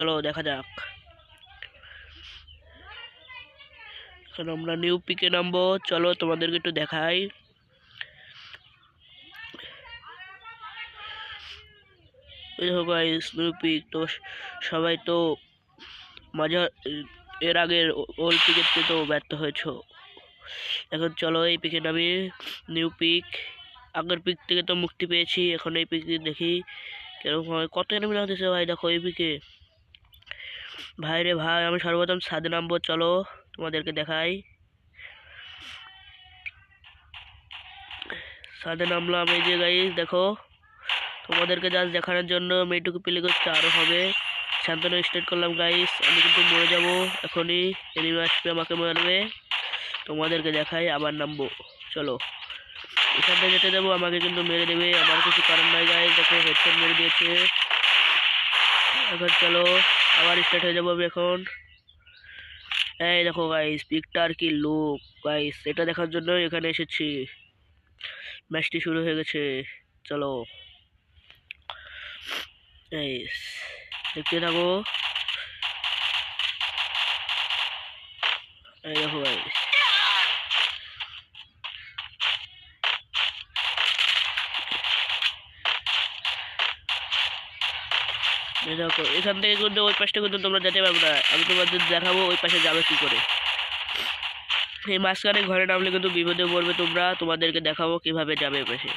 চলো দেখা যাক। এখন আমরা নিউ পিকে নামবো। চলো তোমাদেরকে একটু দেখাই। দেখো গাইস, নিউ পিক তো সবাই তো মজা, এর আগের ওল্ড পিকের থেকে তো ব্যর্থ হয়েছ। এখন চলো এই পিকে নামি। নিউ পিক, আগের পিক থেকে তো মুক্তি পেয়েছি, এখন এই পিকে দেখি কেরকম হয়। কত এনিমি লাগতেছে ভাই, দেখো এই পিকে। ভাই রে ভাই, আমি সর্বপ্রথম ছাদে নামবো। চলো তোমাদেরকে দেখাই। ছাদে নামলাম, এই যে গাইস দেখো, তোমাদেরকে জাস্ট দেখানোর জন্য আমি এইটুকু প্লে করতে আরো হবে। শান্তনু স্টার্ট করলাম গাইস, আমি কিন্তু মরে যাব এখনই, এনিমি আসবে আমাকে মারবে। তোমাদেরকে দেখাই, আবার নামবো। চলো এখান থেকে যেতে দেবো, আমাকে কিন্তু মেরে দেবে, আমার কিছু কারণ নাই গাইস। দেখো হেডশট মেরে দিয়েছে। এখন চলো আবার স্টার্ট হয়ে যাবো আমি এখন। এই দেখো গাইস, পিকটার কি লুক গাইস, এটা দেখার জন্য এখানে এসেছি। ম্যাচটি শুরু হয়ে গেছে, চলো এই দেখতে থাকো। এই দেখো গাইস, এই দেখো এখান থেকে কিন্তু ওই পাশটা কিন্তু তোমরা যেতে পারবে না, আমি তোমাদের দেখাবো ওই পাশে যাবে কি করে। এই মাঝখানে ঘরে নামলে কিন্তু বিপদে পড়বে তোমরা, তোমাদেরকে দেখাবো কিভাবে যাবে ওই পাশে।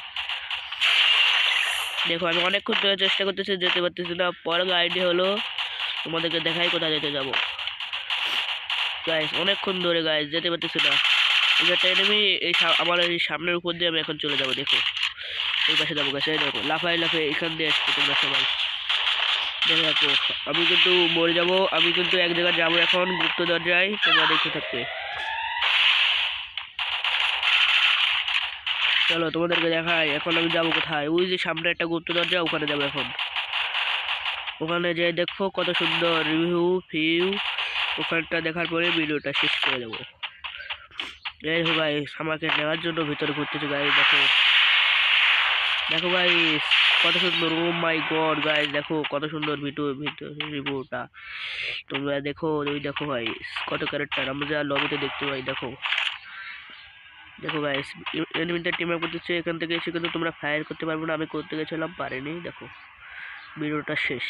দেখো আমি অনেকক্ষণ ধরে চেষ্টা করতেছি, যেতে পারতেছি না। পরে আইডিয়া হলো তোমাদেরকে দেখাই কোথায় যেতে যাবো। গাইস অনেকক্ষণ ধরে গাইস যেতে পারতেছি না। এই একটা এনিমি আমার এই সামনের উপর দিয়ে আমি এখন চলে যাবো। দেখো এই পাশে যাবো গাইস, এই দেখো লাফাই লাফাই এখান দিয়ে আসছে তোমরা সবাই। দেখো আমি কিন্তু মরে যাবো, আমি কিন্তু এক জায়গায় যাবো এখন গুপ্ত দরজায়, তোমরা দেখতে থাকবে। চলো তোমাদেরকে দেখাই এখন আমি যাবো কোথায়। ওই যে সামনে একটা গুপ্ত দরজা, ওখানে যাবো এখন। ওখানে যে দেখো কত সুন্দর রিভিউ ভিউ, ওখানটা দেখার পরে ভিডিওটা শেষ করে দেবো। এই দেখো গাইস, আমাকে নেওয়ার জন্য ভিতরে ঘুরতেছে গাইস। দেখো দেখো গাইস কত সুন্দর, ও মাই গড গাইস, দেখো কত সুন্দর ভিডিও ভিডিও রিভিউটা। তোমরা দেখো, ওই দেখো গাইস কত ক্যারেক্টার আমরা যা লবিতে দেখতে পাই। দেখো দেখো গাইস, এনিমিটা টিম আপ করতেছে, এখান থেকে এসে কিন্তু তোমরা ফায়ার করতে পারবে না, আমি করতে গেছিলাম পারিনি। দেখো ভিডিওটা শেষ।